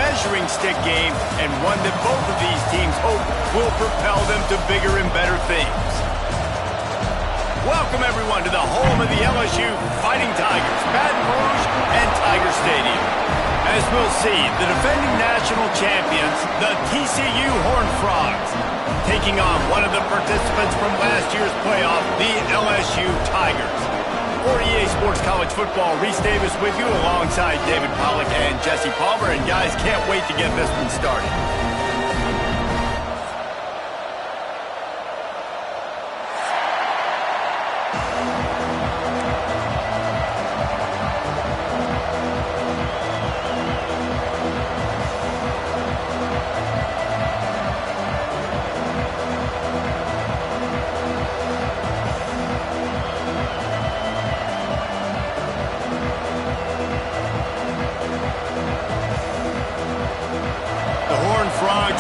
measuring stick game, and one that both of these teams hope will propel them to bigger and better things. Welcome, everyone, to the home of the LSU Fighting Tigers, Baton Rouge and Tiger Stadium. As we'll see, the defending national champions, the TCU Horned Frogs, taking on one of the participants from last year's playoff, the LSU Tigers. For EA Sports College Football, Reese Davis with you alongside David Pollack and Jesse Palmer. And guys, can't wait to get this one started.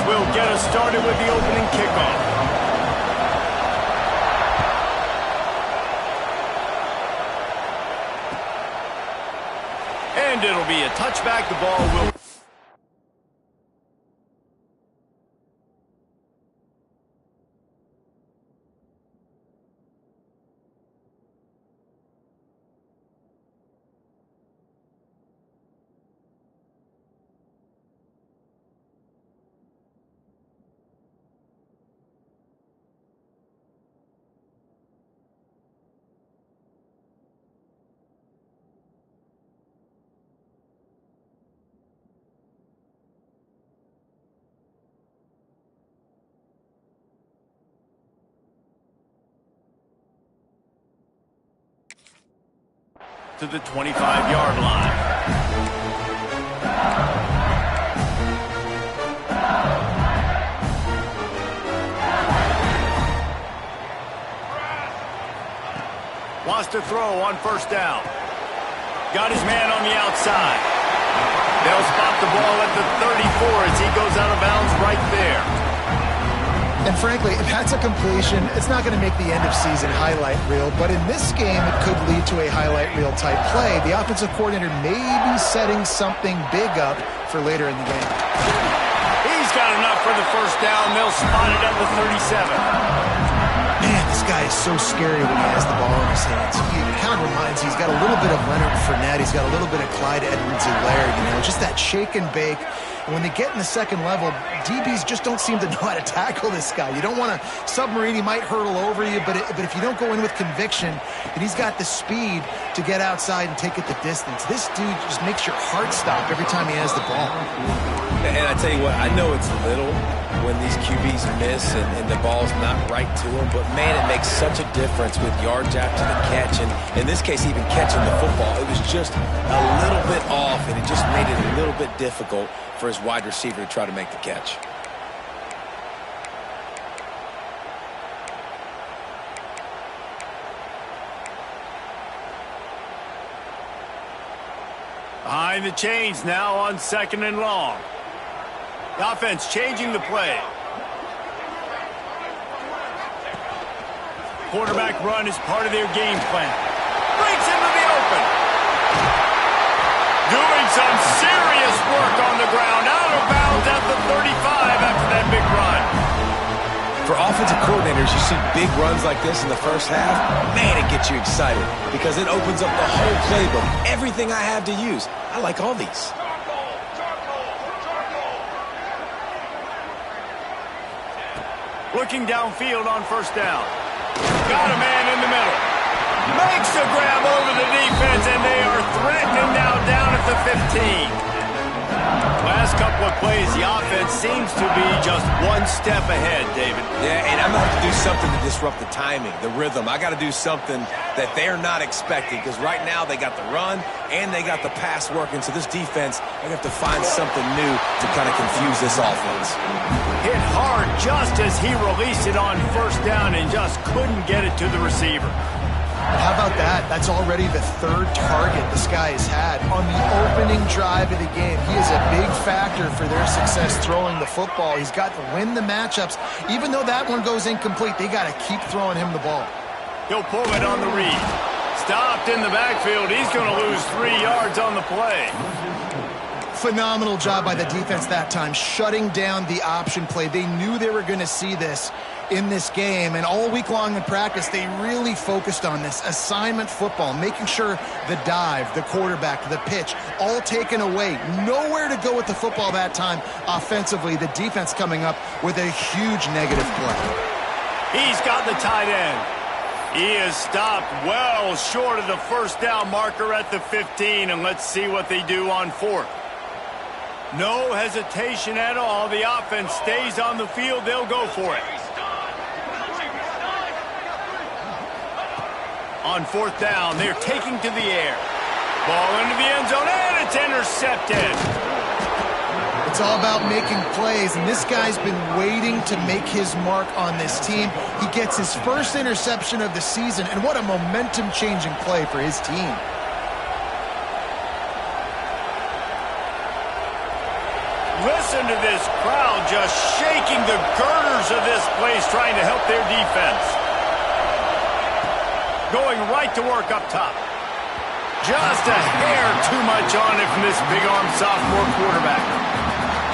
Will get us started with the opening kickoff. And it'll be a touchback. The ball will... to the 25-yard line. Wants to throw on first down. Got his man on the outside. They'll spot the ball at the 34 as he goes out of bounds right there. And frankly, if that's a completion, it's not going to make the end-of-season highlight reel. But in this game, it could lead to a highlight reel type play. The offensive coordinator may be setting something big up for later in the game. He's got enough for the first down. They'll spot it at the 37. Man, this guy is so scary when he has the ball in his hands. He kind of reminds me, he's got a little bit of Leonard Fournette. He's got a little bit of Clyde Edwards-Helaire, you know, just that shake and bake. And when they get in the second level, DBs just don't seem to know how to tackle this guy. You don't want to submarine. He might hurdle over you, but if you don't go in with conviction, then he's got the speed to get outside and take it the distance. This dude just makes your heart stop every time he has the ball. And I tell you what, I know it's little when these QBs miss and the ball's not right to them, but man, it makes such a difference with yards after the catch. And in this case, even catching the football, it was just a little bit off, and it just made it a little bit difficult for his wide receiver to try to make the catch. Behind the chains now on 2nd and long. The offense changing the play. Quarterback run is part of their game plan. Breaks into the open. Doing some serious work on the ground. Out of bounds at the 35 after that big run. For offensive coordinators, you see big runs like this in the first half, man, it gets you excited because it opens up the whole playbook. Everything I have to use. I like all these. Looking downfield on first down. Got a man in the middle. Makes a grab over the defense, and they are threatening now down at the 15. Last couple of plays, the offense seems to be just one step ahead, David. Yeah, and I'm going to have to do something to disrupt the timing, the rhythm. I got to do something that they're not expecting because right now they got the run and they got the pass working. So this defense, they have to find something new to kind of confuse this offense. Hit hard just as he released it on first down and just couldn't get it to the receiver. But how about that? That's already the third target this guy has had on the opening drive of the game. He is a big factor for their success throwing the football. He's got to win the matchups. Even though that one goes incomplete, they got to keep throwing him the ball. He'll pull it on the read. Stopped in the backfield. He's going to lose 3 yards on the play. Phenomenal job by the defense that time, shutting down the option play. They knew they were going to see this in this game, and all week long in practice, they really focused on this assignment football, making sure the dive, the quarterback, the pitch, all taken away. Nowhere to go with the football that time offensively. The defense coming up with a huge negative play. He's got the tight end. He is stopped well short of the first down marker at the 15, and let's see what they do on fourth. No hesitation at all. The offense stays on the field. They'll go for it. On fourth down, they're taking to the air. Ball into the end zone, and it's intercepted. It's all about making plays, and this guy's been waiting to make his mark on this team. He gets his first interception of the season, and what a momentum-changing play for his team. Listen to this crowd just shaking the girders of this place, trying to help their defense. Going right to work up top. Just a hair too much on it from this big-arm sophomore quarterback.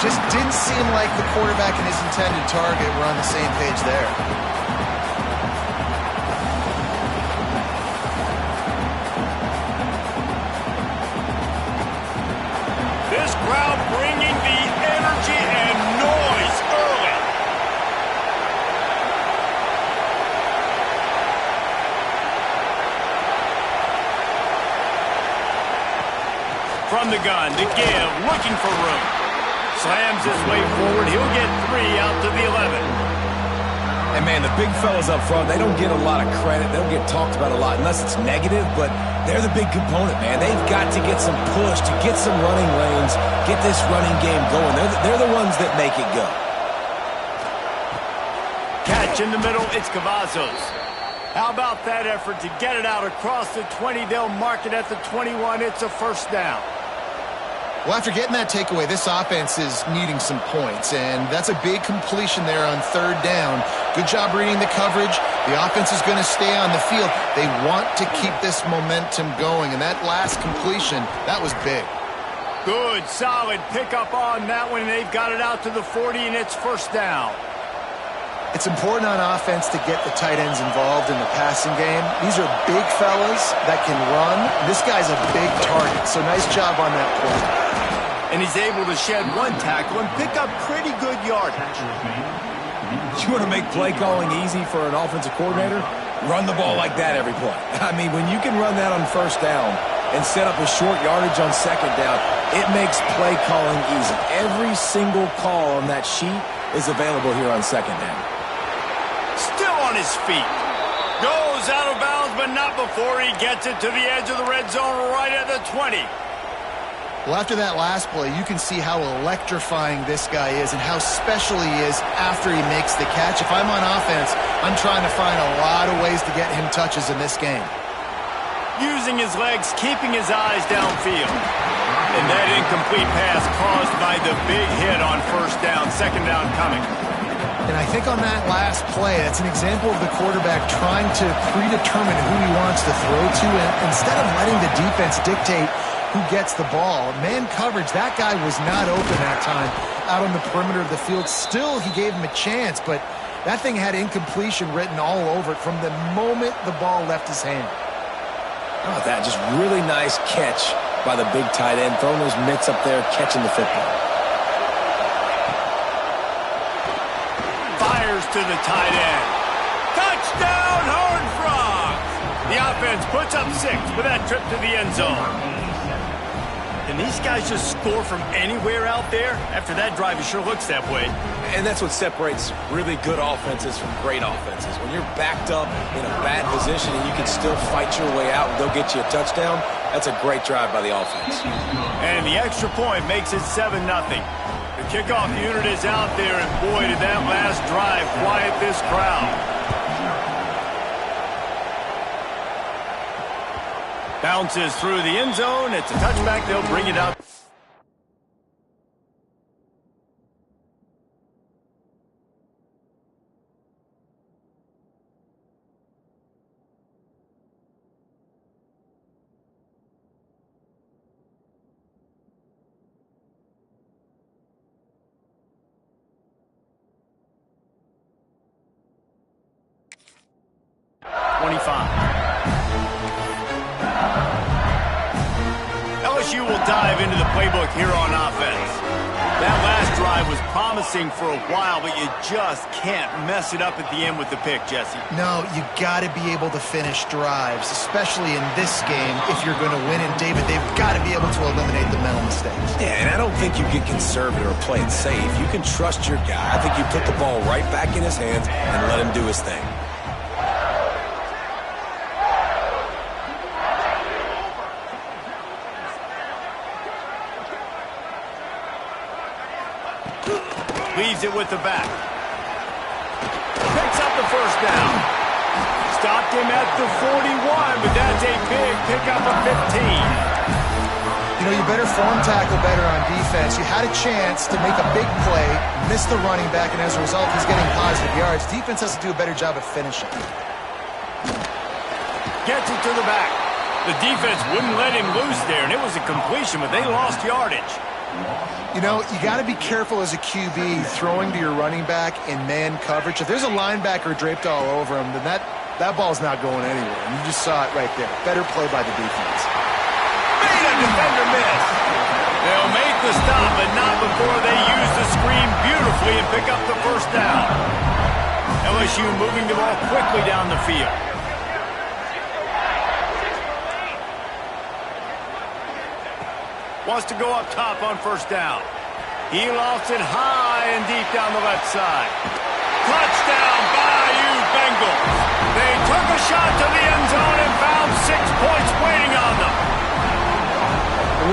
Just didn't seem like the quarterback and his intended target were on the same page there. This crowd bringing the energy and noise early. From the gun to give, looking for room. Slams his way forward. He'll get 3 out to the 11. And, man, the big fellas up front, they don't get a lot of credit. They don't get talked about a lot unless it's negative, but they're the big component, man. They've got to get some push, to get some running lanes, get this running game going. They're the ones that make it go. Catch in the middle, it's Cavazos. How about that effort to get it out across the 20? They'll mark it at the 21. It's a first down. Well, after getting that takeaway, this offense is needing some points, and that's a big completion there on third down. Good job reading the coverage. The offense is going to stay on the field. They want to keep this momentum going, and that last completion, that was big. Good, solid pickup on that one. They've got it out to the 40, and it's first down. It's important on offense to get the tight ends involved in the passing game. These are big fellas that can run. This guy's a big target, so nice job on that play. And he's able to shed one tackle and pick up pretty good yardage. You want to make play calling easy for an offensive coordinator? Run the ball like that every play. I mean, when you can run that on first down and set up a short yardage on second down, it makes play calling easy. Every single call on that sheet is available here on second down. Still on his feet. Goes out of bounds, but not before he gets it to the edge of the red zone right at the 20. Well, after that last play, you can see how electrifying this guy is and how special he is after he makes the catch. If I'm on offense, I'm trying to find a lot of ways to get him touches in this game. Using his legs, keeping his eyes downfield. And that incomplete pass caused by the big hit on first down, second down coming. And I think on that last play, that's an example of the quarterback trying to predetermine who he wants to throw to, and instead of letting the defense dictate who gets the ball. Man coverage, that guy was not open that time out on the perimeter of the field. Still, he gave him a chance, but that thing had incompletion written all over it from the moment the ball left his hand. How about that? Just really nice catch by the big tight end, throwing those mitts up there, catching the football. Fires to the tight end. Touchdown, Horned Frogs! The offense puts up 6 with that trip to the end zone. And these guys just score from anywhere out there? After that drive, it sure looks that way. And that's what separates really good offenses from great offenses. When you're backed up in a bad position and you can still fight your way out and they'll get you a touchdown, that's a great drive by the offense. And the extra point makes it 7-0. The kickoff unit is out there, and boy, did that last drive quiet this crowd. Bounces through the end zone. It's a touchback. They'll bring it out. we'll dive into the playbook here on offense. That last drive was promising for a while, but you just can't mess it up at the end with the pick, Jesse. No, you got to be able to finish drives, especially in this game if you're going to win. And, David, they've got to be able to eliminate the mental mistakes. Yeah, and I don't think you get conservative or play it safe. You can trust your guy. I think you put the ball right back in his hands and let him do his thing. Leaves it with the back. Picks up the first down. Stopped him at the 41, but that's a big pickup of 15. You know, you better form tackle better on defense. You had a chance to make a big play, missed the running back, and as a result, he's getting positive yards. Defense has to do a better job of finishing. Gets it to the back. The defense wouldn't let him loose there, and it was a completion, but they lost yardage. You know, you got to be careful as a QB throwing to your running back in man coverage. If there's a linebacker draped all over him, then that ball's not going anywhere. And you just saw it right there. Better play by the defense. Made a defender miss. They'll make the stop, but not before they use the screen beautifully and pick up the first down. LSU moving the ball quickly down the field. Wants to go up top on first down. He lofts it high and deep down the left side. Touchdown, Bayou Bengals. They took a shot to the end zone and found 6 points waiting on them.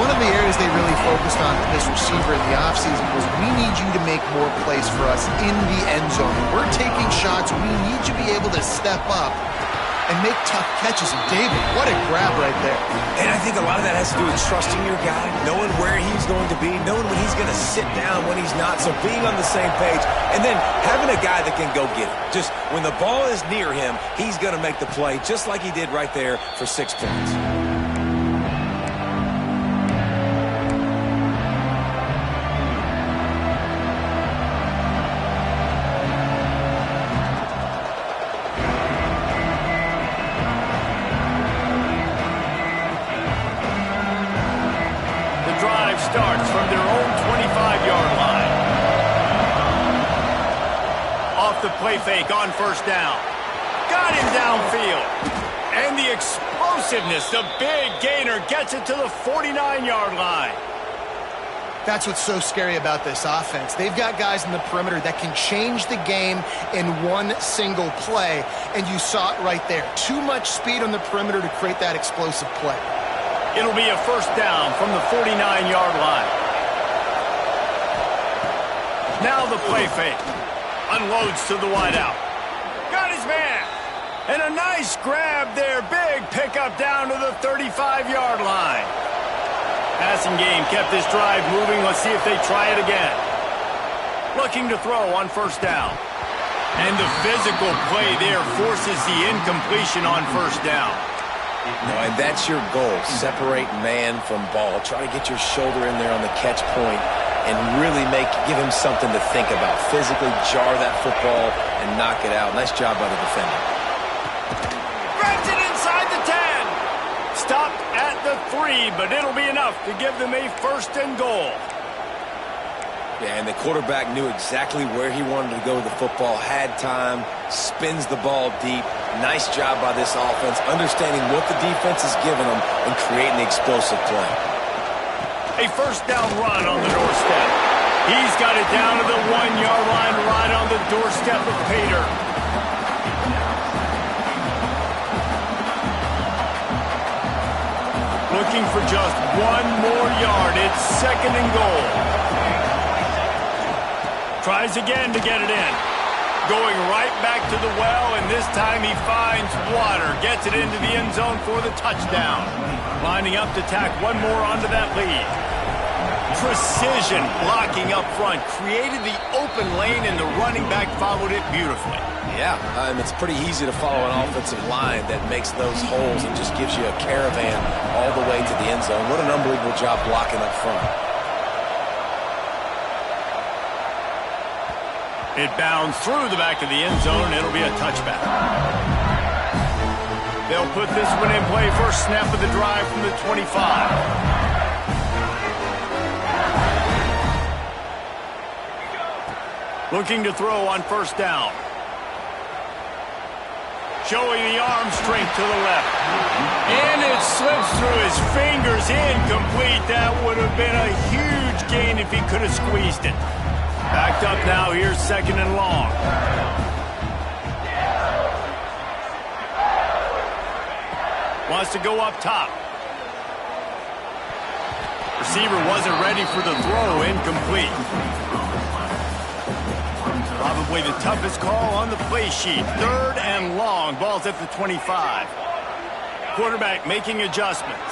One of the areas they really focused on for this receiver in the offseason was we need you to make more plays for us in the end zone. We're taking shots. We need you to be able to step up and make tough catches. And David, what a grab right there. And I think a lot of that has to do with trusting your guy, knowing where he's going to be, knowing when he's going to sit down, when he's not, so being on the same page, and then having a guy that can go get it. Just when the ball is near him, he's going to make the play, just like he did right there for 6 points. Starts from their own 25-yard line. Off the play fake on first down. Got him downfield. And the explosiveness, the big gainer, gets it to the 49-yard line. That's what's so scary about this offense. They've got guys in the perimeter that can change the game in one single play, and you saw it right there. Too much speed on the perimeter to create that explosive play. It'll be a first down from the 49-yard line. Now the play fake. Unloads to the wideout. Got his man. And a nice grab there. Big pickup down to the 35-yard line. Passing game kept this drive moving. Let's see if they try it again. Looking to throw on first down. And the physical play there forces the incompletion on first down. No, and that's your goal. Separate man from ball. Try to get your shoulder in there on the catch point and really give him something to think about. Physically jar that football and knock it out. Nice job by the defender. Grabs it inside the 10. Stopped at the 3, but it'll be enough to give them a first and goal. Yeah, and the quarterback knew exactly where he wanted to go with the football, had time, spins the ball deep. Nice job by this offense, understanding what the defense is giving them and creating the explosive play. A first down run on the doorstep. He's got it down to the 1-yard line, right on the doorstep of Pater. Looking for just one more yard. It's second and goal. Tries again to get it in. Going right back to the well, and this time he finds water. Gets it into the end zone for the touchdown. Lining up to tack one more onto that lead. Precision blocking up front. Created the open lane, and the running back followed it beautifully. Yeah, it's pretty easy to follow an offensive line that makes those holes and just gives you a caravan all the way to the end zone. What an unbelievable job blocking up front. It bounds through the back of the end zone, and it'll be a touchback. They'll put this one in play. First snap of the drive from the 25. Looking to throw on first down. Showing the arm strength to the left. And it slips through his fingers. Incomplete. That would have been a huge gain if he could have squeezed it. Backed up now. Here's second and long. Wants to go up top. Receiver wasn't ready for the throw. Incomplete. Probably the toughest call on the play sheet. Third and long. Ball's at the 25. Quarterback making adjustments.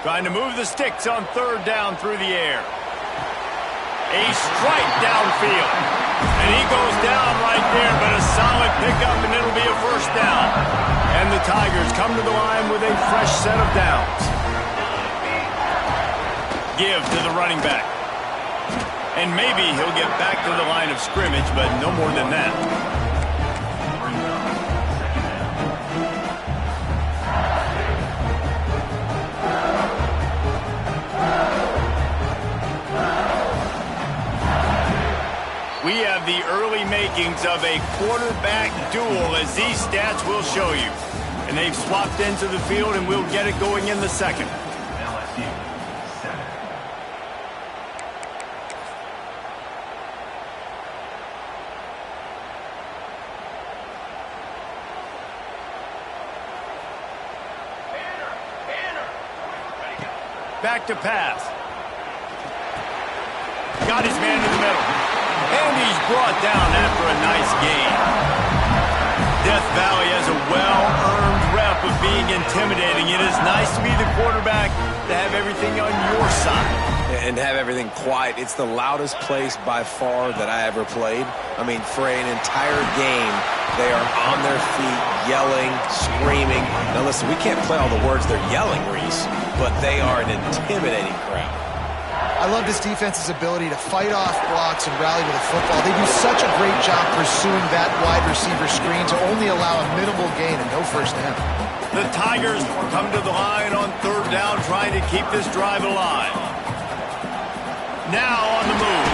Trying to move the sticks on third down through the air. A strike downfield. And he goes down right there, but a solid pickup, and it'll be a first down. And the Tigers come to the line with a fresh set of downs. Give to the running back. And maybe he'll get back to the line of scrimmage, but no more than that. We have the early makings of a quarterback duel, as these stats will show you. And they've swapped into the field, and we'll get it going in the second. Back to pass. Got his man in the middle. And he's brought down after a nice gain. Death Valley has a well-earned rep of being intimidating. It is nice to be the quarterback, to have everything on your side. And have everything quiet. It's the loudest place by far that I ever played. I mean, for an entire game, they are on their feet, yelling, screaming. Now listen, we can't play all the words they're yelling, Reese, but they are an intimidating crowd. I love this defense's ability to fight off blocks and rally to the football. They do such a great job pursuing that wide receiver screen to only allow a minimal gain and no first down. The Tigers come to the line on third down, trying to keep this drive alive. Now on the move.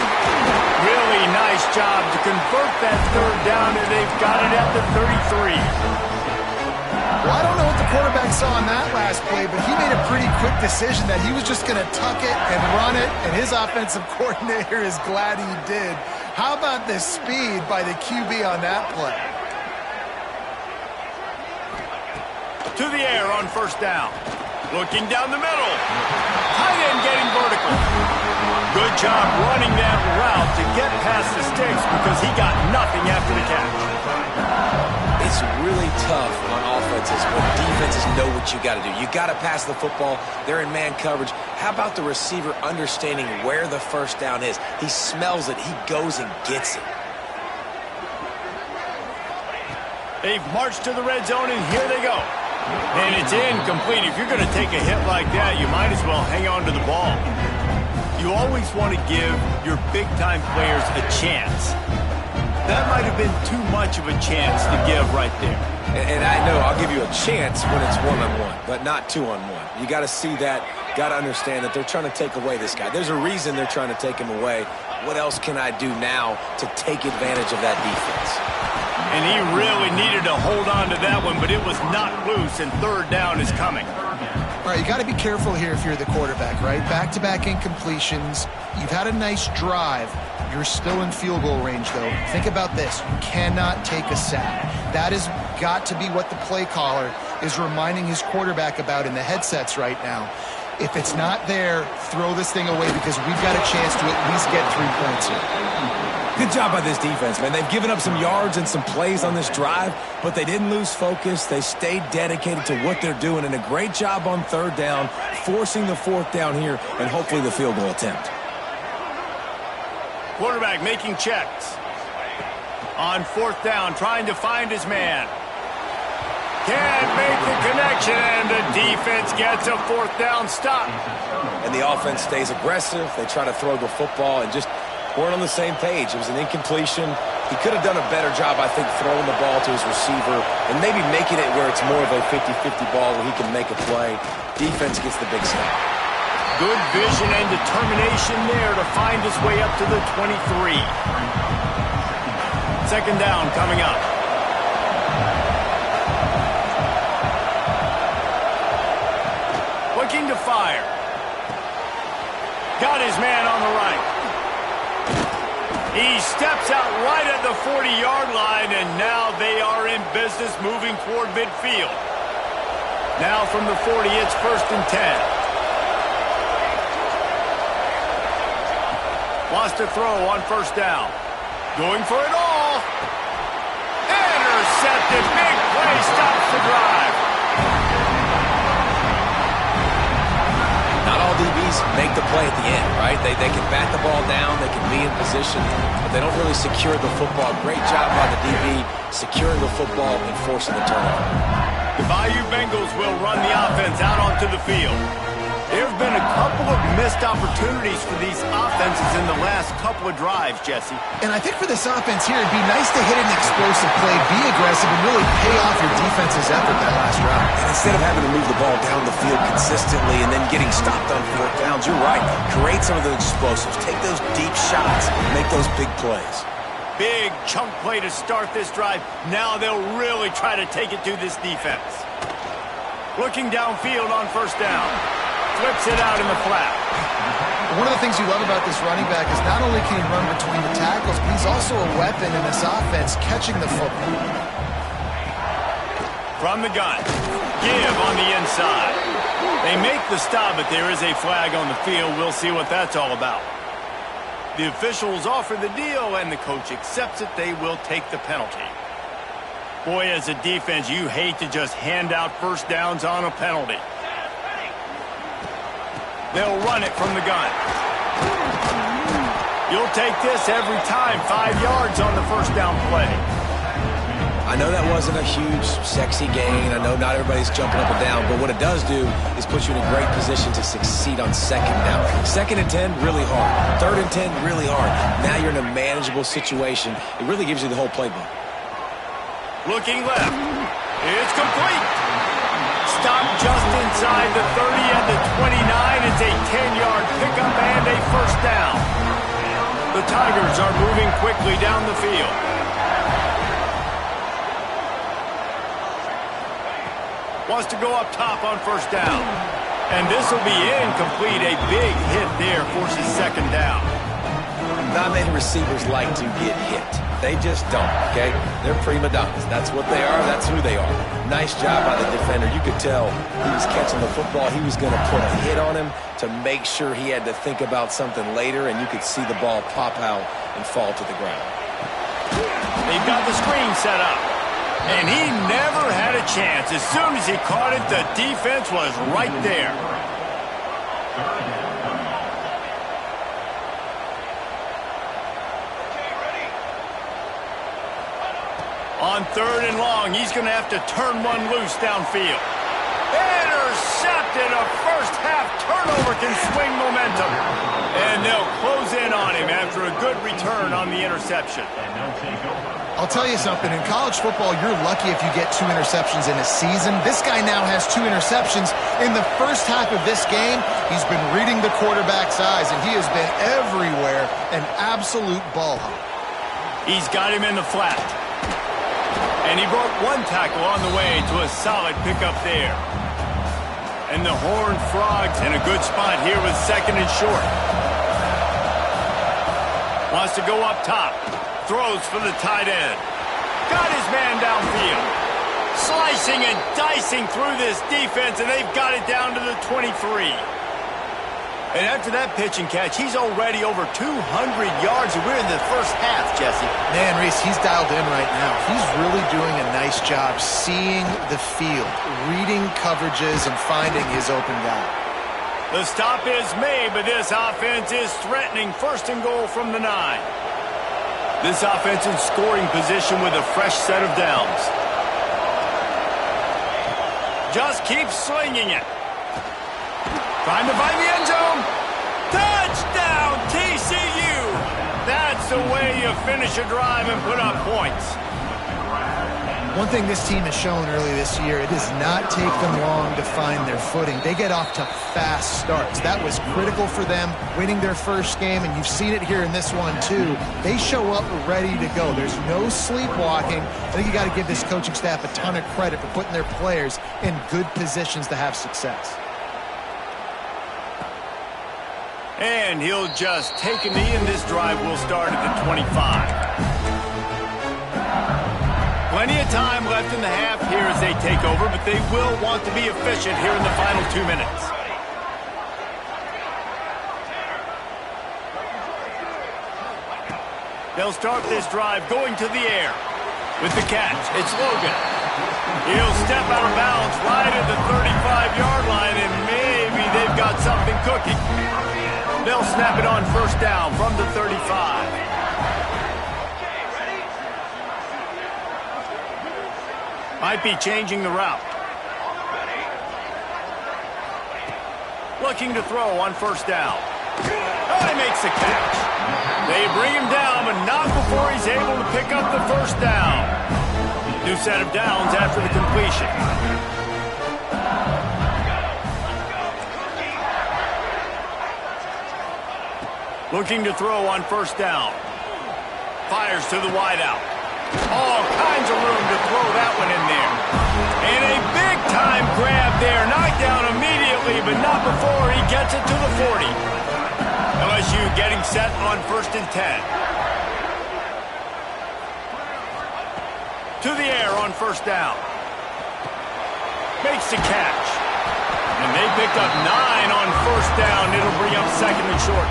Really nice job to convert that third down, and they've got it at the 33. Well, I don't know what the quarterback saw on that last play, but he made a pretty quick decision that he was just going to tuck it and run it, and his offensive coordinator is glad he did. How about the speed by the QB on that play? To the air on first down. Looking down the middle. Tight end getting vertical. Good job running that route to get past the sticks because he got nothing after the catch. It's really tough on offenses when defenses know what you got to do. You got to pass the football. They're in man coverage. How about the receiver understanding where the first down is? He smells it. He goes and gets it. They've marched to the red zone, and here they go. And it's incomplete. If you're going to take a hit like that, you might as well hang on to the ball. You always want to give your big-time players a chance. That might have been too much of a chance to give right there. And I know I'll give you a chance when it's one-on-one, but not two-on-one. You got to see that, got to understand that they're trying to take away this guy. There's a reason they're trying to take him away. What else can I do now to take advantage of that defense? And he really needed to hold on to that one, but it was not loose, and third down is coming. All right, you got to be careful here if you're the quarterback, right? Back-to-back incompletions. You've had a nice drive. You're still in field goal range, though. Think about this. You cannot take a sack. That has got to be what the play caller is reminding his quarterback about in the headsets right now. If it's not there, throw this thing away because we've got a chance to at least get 3 points here. Good job by this defense, man. They've given up some yards and some plays on this drive, but they didn't lose focus. They stayed dedicated to what they're doing, and a great job on third down, forcing the fourth down here, and hopefully the field goal attempt. Quarterback making checks. On fourth down, trying to find his man. Can't make the connection, and the defense gets a fourth down stop. And the offense stays aggressive. They try to throw the football and just weren't on the same page. It was an incompletion. He could have done a better job, I think, throwing the ball to his receiver and maybe making it where it's more of a 50-50 ball where he can make a play. Defense gets the big stop. good vision and determination there to find his way up to the 23. Second down coming up. Looking to fire. Got his man on the right. He steps out right at the 40-yard line, and now they are in business moving toward midfield. Now from the 40, it's 1st and 10. Wants to throw on 1st down. Going for it all. Intercepted. Big play stops the drive. Not all DBs make the play at the end, right? They can bat the ball down, they can be in position, but they don't really secure the football. Great job by the DB securing the football and forcing the turnover. The Bayou Bengals will run the offense out onto the field. There have been a couple of missed opportunities for these offenses in the last couple of drives, Jesse. And I think for this offense here, it'd be nice to hit an explosive play, be aggressive, and really pay off your defense's effort that last drive. And instead of having to move the ball down the field consistently and then getting stopped on 4th downs, you're right. Create some of those explosives. Take those deep shots. Make those big plays. Big chunk play to start this drive. Now they'll really try to take it to this defense. Looking downfield on 1st down. Flips it out in the flat. One of the things you love about this running back is not only can he run between the tackles, but he's also a weapon in this offense catching the football. From the gun. Give on the inside. They make the stop, but there is a flag on the field. We'll see what that's all about. The officials offer the deal, and the coach accepts it. They will take the penalty. Boy, as a defense, you hate to just hand out 1st downs on a penalty. They'll run it from the gun. You'll take this every time. 5 yards on the 1st down play. I know that wasn't a huge, sexy gain. I know not everybody's jumping up and down, but what it does do is put you in a great position to succeed on 2nd down. 2nd and 10, really hard. 3rd and 10, really hard. Now you're in a manageable situation. It really gives you the whole playbook. Looking left. It's complete. Stop just inside the 30 and the 29. It's a 10-yard pickup and a 1st down. The Tigers are moving quickly down the field. Wants to go up top on 1st down. And this will be incomplete. A big hit there forces 2nd down. Not many receivers like to get hit. They just don't, okay? They're prima donnas. That's what they are. That's who they are. Nice job by the defender. You could tell he was catching the football. He was going to put a hit on him to make sure he had to think about something later, and you could see the ball pop out and fall to the ground. They've got the screen set up, and he never had a chance. As soon as he caught it, the defense was right there. On 3rd and long, he's going to have to turn one loose downfield. Intercepted. A 1st half turnover can swing momentum. And they'll close in on him after a good return on the interception. I'll tell you something. In college football, you're lucky if you get 2 interceptions in a season. This guy now has 2 interceptions. In the 1st half of this game, he's been reading the quarterback's eyes, and he has been everywhere, an absolute ball hawk. He's got him in the flat. And he broke 1 tackle on the way to a solid pickup there. And the Horned Frogs in a good spot here with 2nd and short. Wants to go up top. Throws for the tight end. Got his man downfield. Slicing and dicing through this defense, and they've got it down to the 23. And after that pitch and catch, he's already over 200 yards, and we're in the 1st half, Jesse. Man, Reese, he's dialed in right now. He's really doing a nice job seeing the field, reading coverages, and finding his open guy. The stop is made, but this offense is threatening 1st and goal from the 9. This offense in scoring position with a fresh set of downs. Just keep slinging it. Trying to find the end zone. Touchdown, TCU. That's the way you finish a drive and put up points. One thing this team has shown early this year, it does not take them long to find their footing. They get off to fast starts. That was critical for them, winning their first game, and you've seen it here in this one too. They show up ready to go. There's no sleepwalking. I think you got to give this coaching staff a ton of credit for putting their players in good positions to have success. And he'll just take a knee, and this drive will start at the 25. Plenty of time left in the half here as they take over, but they will want to be efficient here in the final 2 minutes. They'll start this drive going to the air. With the catch, it's Logan. He'll step out of bounds right at the 35-yard line, and maybe they've got something cooking. They'll snap it on first down from the 35. Might be changing the route. Looking to throw on first down. Oh, he makes the catch. They bring him down, but not before he's able to pick up the first down. New set of downs after the completion. Looking to throw on first down. Fires to the wideout. All kinds of room to throw that one in there. And a big-time grab there. Knocked down immediately, but not before he gets it to the 40. LSU getting set on 1st and 10. To the air on first down. Makes the catch. And they picked up 9 on first down. It'll bring up 2nd and short.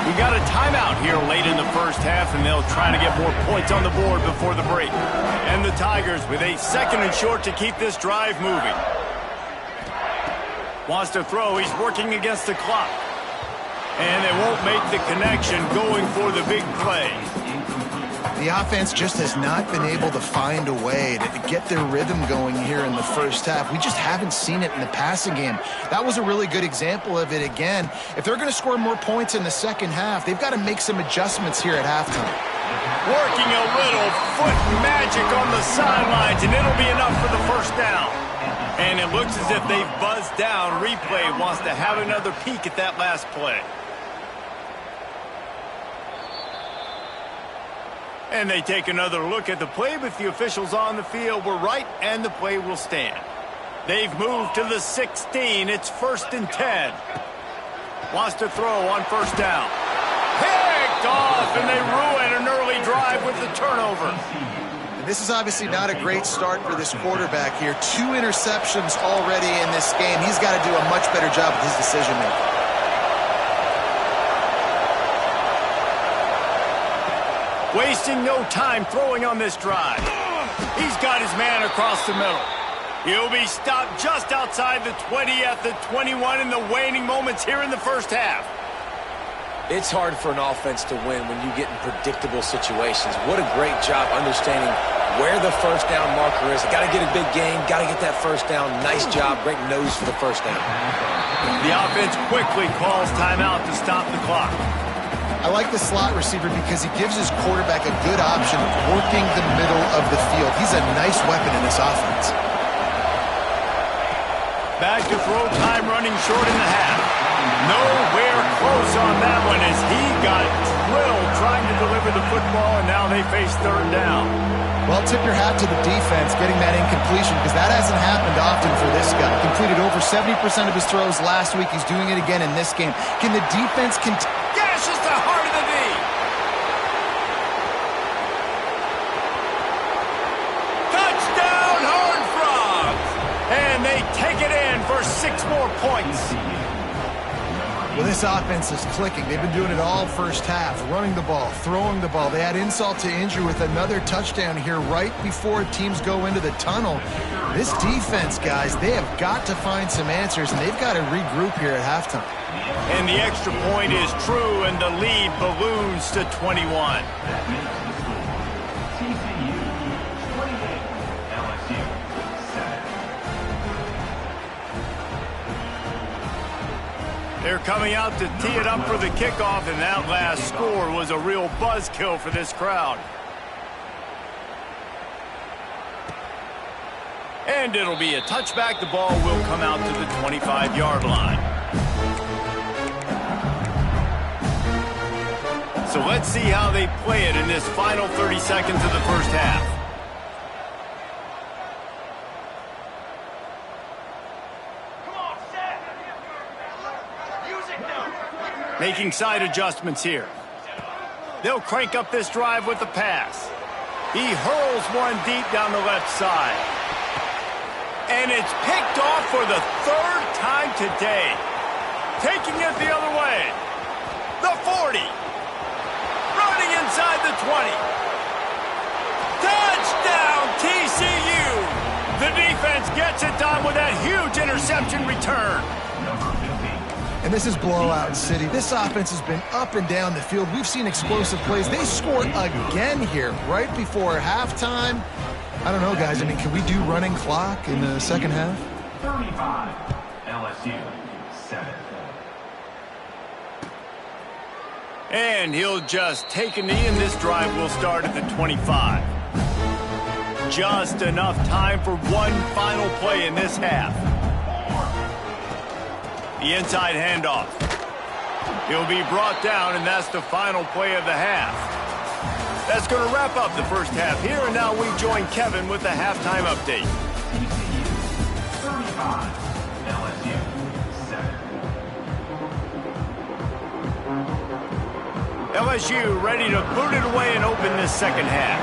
We got a timeout here late in the first half, and they'll try to get more points on the board before the break. And the Tigers with a 2nd and short to keep this drive moving. Wants to throw. He's working against the clock. And they won't make the connection going for the big play. The offense just has not been able to find a way to get their rhythm going here in the first half. We just haven't seen it in the passing game. That was a really good example of it again. If they're going to score more points in the second half, they've got to make some adjustments here at halftime. Working a little foot magic on the sidelines, and it'll be enough for the first down. And it looks as if they've buzzed down. Replay wants to have another peek at that last play. And they take another look at the play, but the officials on the field were right, and the play will stand. They've moved to the 16. It's 1st and 10. Wants to throw on first down. Picked off, and they ruin an early drive with the turnover. And this is obviously not a great start for this quarterback here. 2 interceptions already in this game. He's got to do a much better job with his decision-making. Wasting no time throwing on this drive. He's got his man across the middle. He'll be stopped just outside the 20 at the 21 in the waning moments here in the first half. It's hard for an offense to win when you get in predictable situations. What a great job understanding where the first down marker is. Got to get a big game, got to get that first down. Nice job, great nose for the first down. The offense quickly calls timeout to stop the clock. I like the slot receiver because he gives his quarterback a good option of working the middle of the field. He's a nice weapon in this offense. Back to throw time, running short in the half. Nowhere close on that one as he got drilled trying to deliver the football, and now they face 3rd down. Well, tip your hat to the defense getting that incompletion because that hasn't happened often for this guy. Completed over 70% of his throws last week. He's doing it again in this game. Can the defense continue? Gashes the heart of the knee. Touchdown, Horned Frogs! And they take it in for 6 more points. Well, this offense is clicking. They've been doing it all first half, running the ball, throwing the ball. They had insult to injury with another touchdown here right before teams go into the tunnel. This defense, guys, they have got to find some answers, and they've got to regroup here at halftime. And the extra point is true, and the lead balloons to 21. They're coming out to tee it up for the kickoff, and that last score was a real buzzkill for this crowd. And it'll be a touchback. The ball will come out to the 25-yard line. So let's see how they play it in this final 30 seconds of the first half. Making side adjustments here. They'll crank up this drive with the pass. He hurls one deep down the left side. And it's picked off for the third time today. Taking it the other way. The 40. Running inside the 20. Touchdown, TCU! The defense gets it done with that huge interception return. And this is blowout city. This offense has been up and down the field. We've seen explosive plays. They scored again here right before halftime. I don't know, guys. I mean, can we do running clock in the second half? 35, LSU, 7. And he'll just take a knee, and this drive will start at the 25. Just enough time for one final play in this half. The inside handoff. He'll be brought down, and that's the final play of the half. That's going to wrap up the first half here, and now we join Kevin with the halftime update. TCU, 35, LSU, 7. LSU ready to boot it away and open this second half.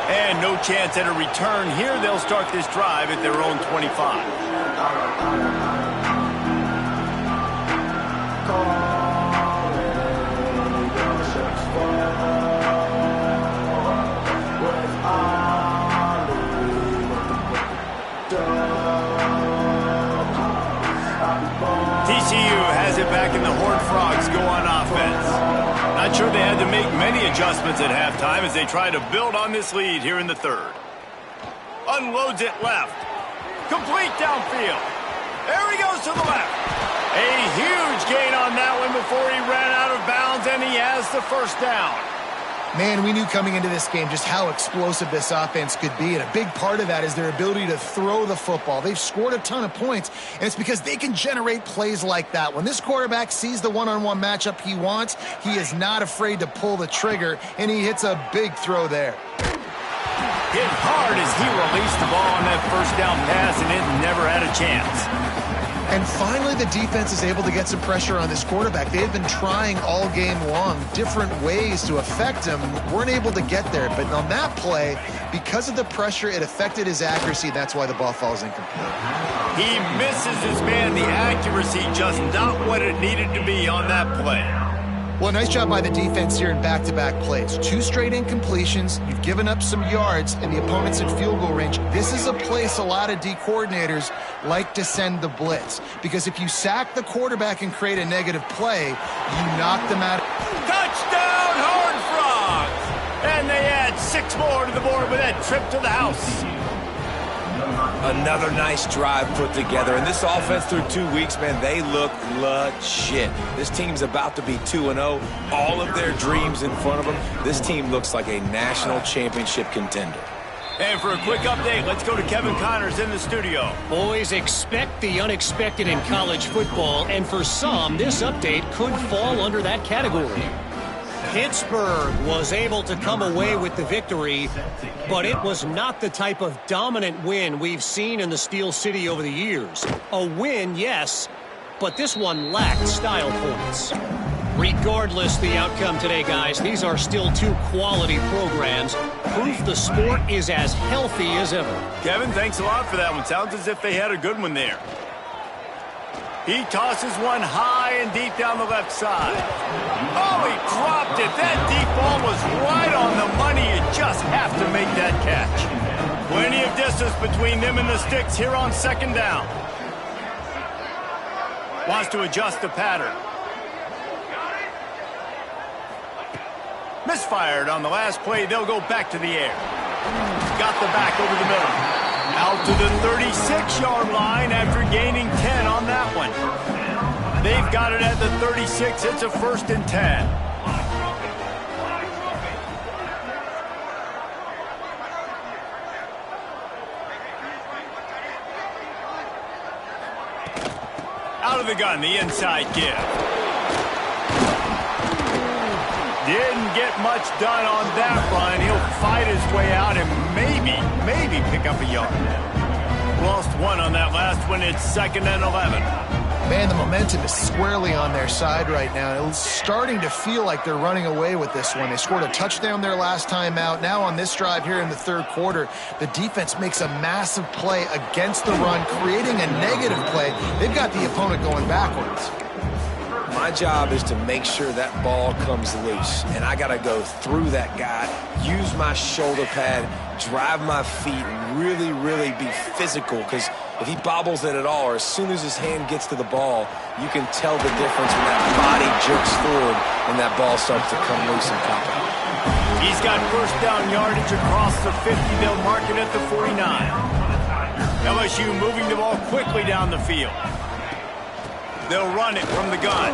And no chance at a return here. They'll start this drive at their own 25. TCU has it back in the Horned Frogs go on offense. Not sure they had to make many adjustments at halftime as they try to build on this lead here in the third. Unloads it left. Complete downfield. There he goes to the left. A huge gain on that one before he ran out of bounds, and he has the first down. Man, we knew coming into this game just how explosive this offense could be, and a big part of that is their ability to throw the football. They've scored a ton of points, and it's because they can generate plays like that. When this quarterback sees the one-on-one matchup he wants, he is not afraid to pull the trigger, and he hits a big throw there. Hit hard as he released the ball on that first down pass, and it never had a chance. And finally, the defense is able to get some pressure on this quarterback. They've been trying all game long different ways to affect him. Weren't able to get there. But on that play, because of the pressure, it affected his accuracy. That's why the ball falls incomplete. He misses his man. The accuracy just not what it needed to be on that play. Well, nice job by the defense here in back-to-back plays. 2 straight incompletions. You've given up some yards, and the opponent's in field goal range. This is a place a lot of D coordinators like to send the blitz, because if you sack the quarterback and create a negative play, you knock them out. Touchdown, Horned Frogs! And they add 6 more to the board with that trip to the house. Another nice drive put together. And this offense through 2 weeks, man, they look legit. This team's about to be 2-0. All of their dreams in front of them. This team looks like a national championship contender. And for a quick update, let's go to Kevin Connors in the studio. Boys, expect the unexpected in college football, and for some, this update could fall under that category. Pittsburgh was able to come away with the victory, but it was not the type of dominant win we've seen in the Steel City over the years. A win, yes, but this one lacked style points. Regardless the outcome today, guys, these are still 2 quality programs. Proof the sport is as healthy as ever. Kevin, thanks a lot for that one. Sounds as if they had a good one there. He tosses one high and deep down the left side. Oh, he dropped it. That deep ball was right on the money. You just have to make that catch. Plenty of distance between them and the sticks here on second down. Wants to adjust the pattern. Misfired on the last play. They'll go back to the air. Got the back over the middle. Out to the 36-yard line after gaining 10 on that one. They've got it at the 36. It's a 1st and 10. Out of the gun, the inside give. Didn't get much done on that run. He'll fight his way out and maybe pick up a yard. Lost one on that last one. It's 2nd and 11. Man, the momentum is squarely on their side right now. It's starting to feel like they're running away with this one. They scored a touchdown their last time out. Now on this drive here in the 3rd quarter, the defense makes a massive play against the run, creating a negative play. They've got the opponent going backwards. My job is to make sure that ball comes loose, and I got to go through that guy, use my shoulder pad, drive my feet, and really be physical, because if he bobbles it at all, or as soon as his hand gets to the ball, you can tell the difference when that body jerks forward and that ball starts to come loose and pop out. He's got first down yardage across the 50. They'll mark it at the 49. LSU moving the ball quickly down the field. They'll run it from the gun.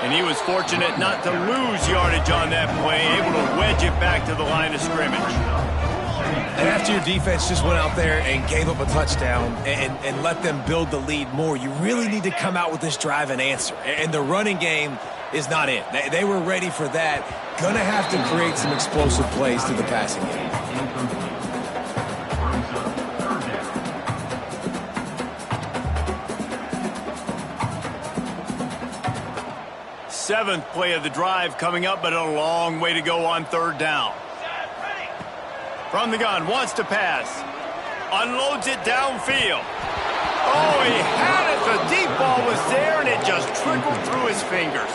And he was fortunate not to lose yardage on that play, able to wedge it back to the line of scrimmage. And after your defense just went out there and gave up a touchdown and let them build the lead more, you really need to come out with this drive and answer. And the running game is not it. They were ready for that. Going to have to create some explosive plays through the passing game. 7th play of the drive coming up, but a long way to go on 3rd down. From the gun, wants to pass. Unloads it downfield. Oh, he had it. The deep ball was there, and it just trickled through his fingers.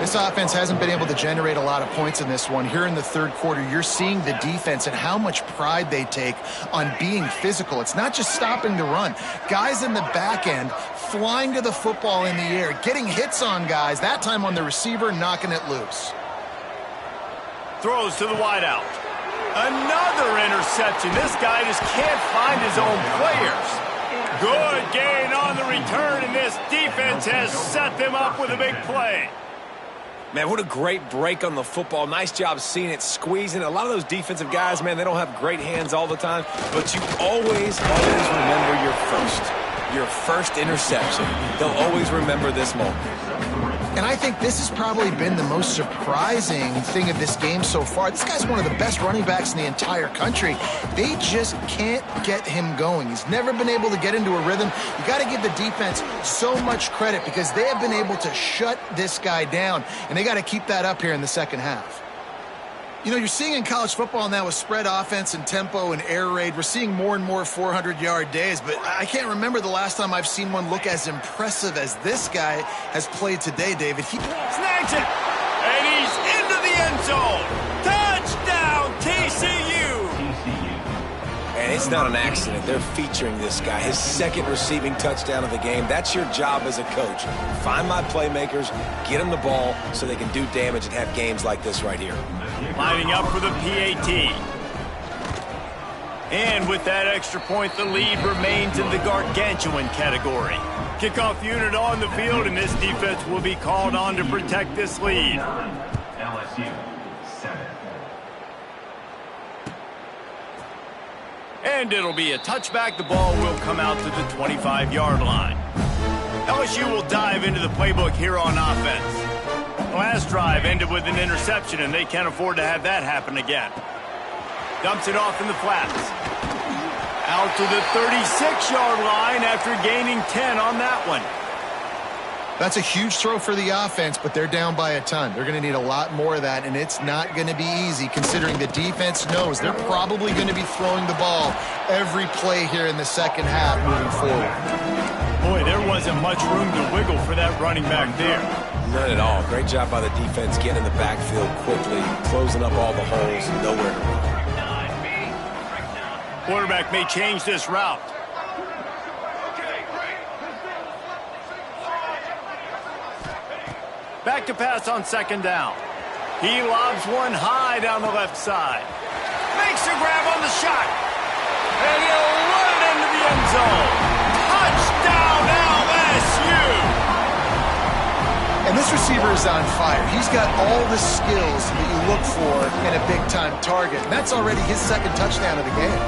This offense hasn't been able to generate a lot of points in this one. Here in the 3rd quarter, you're seeing the defense and how much pride they take on being physical. It's not just stopping the run. Guys in the back end flying to the football in the air, getting hits on guys, that time on the receiver, knocking it loose. Throws to the wideout. Another interception. This guy just can't find his own players. Good gain on the return, and this defense has set them up with a big play. Man, what a great break on the football. Nice job seeing it, squeezing. A lot of those defensive guys, man, they don't have great hands all the time, but you always remember your first interception. They'll always remember this moment. And I think this has probably been the most surprising thing of this game so far. This guy's one of the best running backs in the entire country. They just can't get him going. He's never been able to get into a rhythm. You got to give the defense so much credit because they have been able to shut this guy down, and they got to keep that up here in the 2nd half. You know, you're seeing in college football now with spread offense and tempo and air raid, we're seeing more and more 400-yard days, but I can't remember the last time I've seen one look as impressive as this guy has played today, David. He snags it, and he's into the end zone. Touchdown, TCU! And it's not an accident. They're featuring this guy. His 2nd receiving touchdown of the game. That's your job as a coach. Find my playmakers, get them the ball so they can do damage and have games like this right here. Lining up for the PAT. And with that extra point, the lead remains in the gargantuan category. Kickoff unit on the field, and this defense will be called on to protect this lead. LSU 7. And it'll be a touchback. The ball will come out to the 25-yard line. LSU will dive into the playbook here on offense. Last drive ended with an interception, and they can't afford to have that happen again. Dumps it off in the flats. Out to the 36-yard line after gaining 10 on that one. That's a huge throw for the offense, but they're down by a ton. They're going to need a lot more of that, and it's not going to be easy considering the defense knows they're probably going to be throwing the ball every play here in the 2nd half moving forward. Boy, there wasn't much room to wiggle for that running back there. None at all. Great job by the defense getting in the backfield quickly, closing up all the holes, nowhere to run. Quarterback may change this route. Back to pass on 2nd down. He lobs one high down the left side. Makes a grab on the shot. And he'll run it into the end zone. Touchdown, LSU! And this receiver is on fire. He's got all the skills that you look for in a big-time target. And that's already his 2nd touchdown of the game.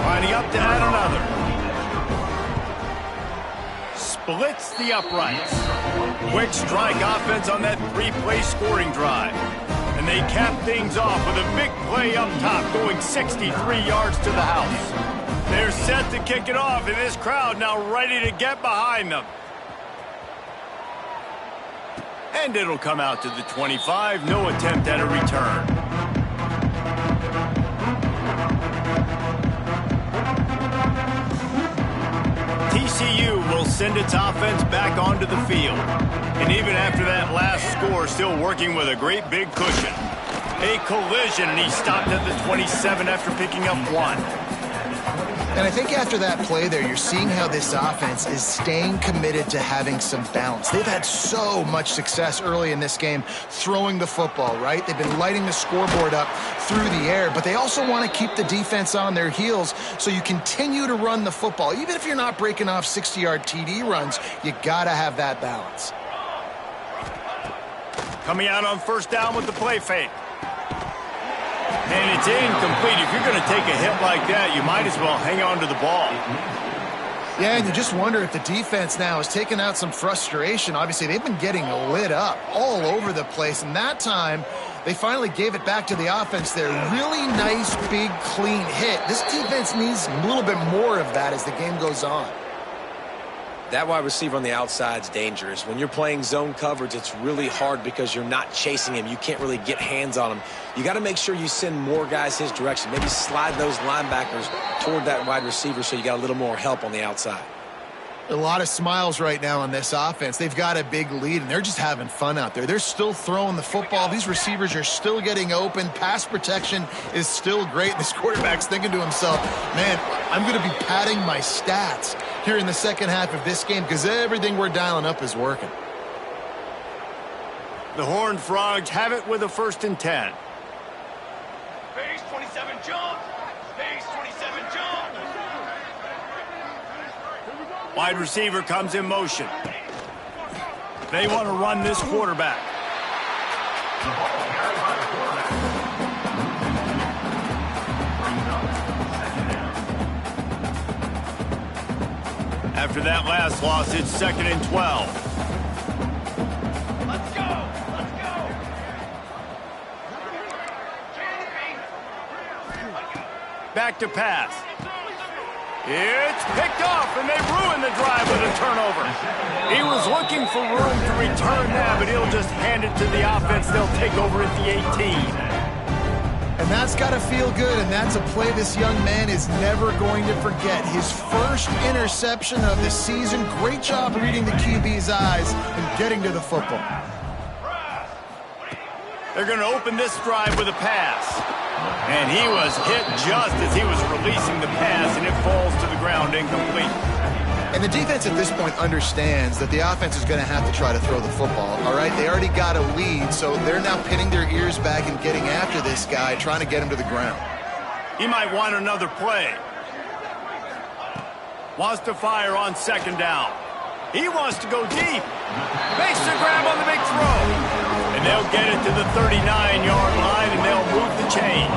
Lining up to add another. blitz the uprights. Quick strike offense on that three-play scoring drive. And they cap things off with a big play up top, going 63 yards to the house. They're set to kick it off, and this crowd now ready to get behind them. And it'll come out to the 25. No attempt at a return. TCU will send its offense back onto the field. And even after that last score, still working with a great big cushion. A collision, and he stopped at the 27 after picking up 1. And I think after that play there, you're seeing how this offense is staying committed to having some balance. They've had so much success early in this game throwing the football, right? They've been lighting the scoreboard up through the air, but they also want to keep the defense on their heels, so you continue to run the football. Even if you're not breaking off 60-yard TD runs, you got to have that balance. Coming out on first down with the play fake. And it's incomplete. If you're going to take a hit like that, you might as well hang on to the ball. Yeah, and you just wonder if the defense now is taking out some frustration. Obviously, they've been getting lit up all over the place, and that time they finally gave it back to the offense there. Really nice, big, clean hit. This defense needs a little bit more of that as the game goes on. That wide receiver on the outside is dangerous. When you're playing zone coverage, it's really hard because you're not chasing him. You can't really get hands on him. You got to make sure you send more guys his direction. Maybe slide those linebackers toward that wide receiver so you got a little more help on the outside. A lot of smiles right now on this offense. They've got a big lead, and they're just having fun out there. They're still throwing the football. These receivers are still getting open. Pass protection is still great. This quarterback's thinking to himself, man, I'm going to be padding my stats here in the second half of this game because everything we're dialing up is working. The Horned Frogs have it with a 1st and 10. Base 27 jump. Base 27 jump. Wide receiver comes in motion. They want to run this quarterback. After that last loss, it's 2nd and 12. Let's go. Let's go. Back to pass. It's picked off, and they ruin the drive with a turnover. He was looking for room to return that, but he'll just hand it to the offense. They'll take over at the 18. And that's got to feel good, and that's a play this young man is never going to forget. His first interception of the season. Great job reading the QB's eyes and getting to the football. They're going to open this drive with a pass. And he was hit just as he was releasing the pass, and it falls to the ground incomplete. And the defense at this point understands that the offense is going to have to try to throw the football, all right? They already got a lead, so they're now pinning their ears back and getting after this guy, trying to get him to the ground. He might want another play. Wants to fire on 2nd down. He wants to go deep. Makes the grab on the big throw. And they'll get it to the 39-yard line, and they'll move the chains.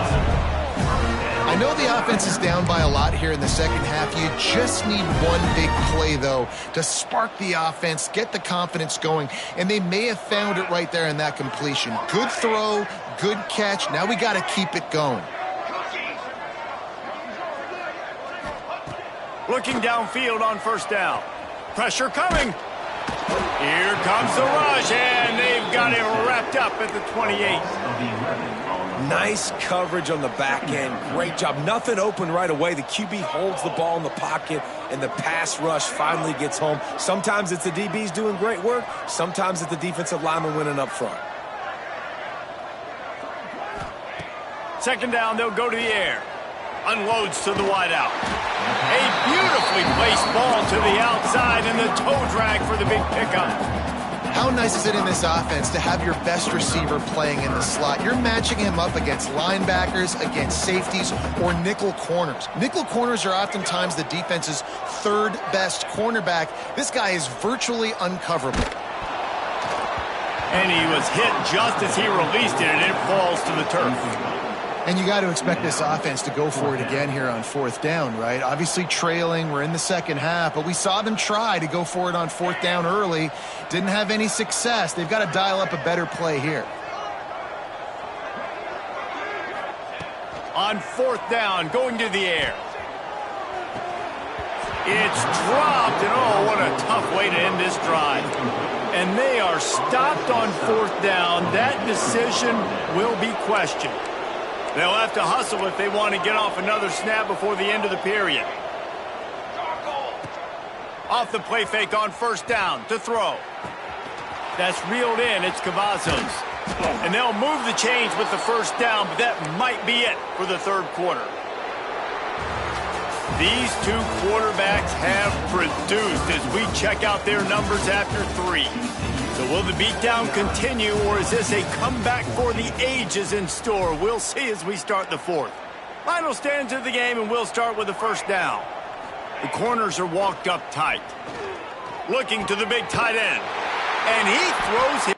I know the offense is down by a lot here in the second half. You just need one big play, though, to spark the offense, get the confidence going, and they may have found it right there in that completion. Good throw, good catch. Now we got to keep it going. Looking downfield on 1st down. Pressure coming. Here comes the rush, and they've got it wrapped up at the 28. Nice coverage on the back end. Great job. Nothing open right away. The QB holds the ball in the pocket, and the pass rush finally gets home. Sometimes it's the DBs doing great work. Sometimes it's the defensive lineman winning up front. 2nd down, they'll go to the air. Unloads to the wideout. A beautifully placed ball to the outside, and the toe drag for the big pickup. How nice is it in this offense to have your best receiver playing in the slot? You're matching him up against linebackers, against safeties, or nickel corners. Nickel corners are oftentimes the defense's 3rd best cornerback. This guy is virtually uncoverable. And he was hit just as he released it, and it falls to the turf. And you got to expect this offense to go for it again here on 4th down, right? Obviously trailing, we're in the second half, but we saw them try to go for it on 4th down early. Didn't have any success. They've got to dial up a better play here. On 4th down, going to the air. It's dropped, and oh, what a tough way to end this drive. And they are stopped on 4th down. That decision will be questioned. They'll have to hustle if they want to get off another snap before the end of the period. Off the play fake on 1st down to throw. That's reeled in. It's Cavazos. And they'll move the chains with the 1st down, but that might be it for the 3rd quarter. These two quarterbacks have produced as we check out their numbers after 3. So will the beatdown continue, or is this a comeback for the ages in store? We'll see as we start the 4th. Final stands of the game, and we'll start with the 1st down. The corners are walked up tight. Looking to the big tight end. And he throws him.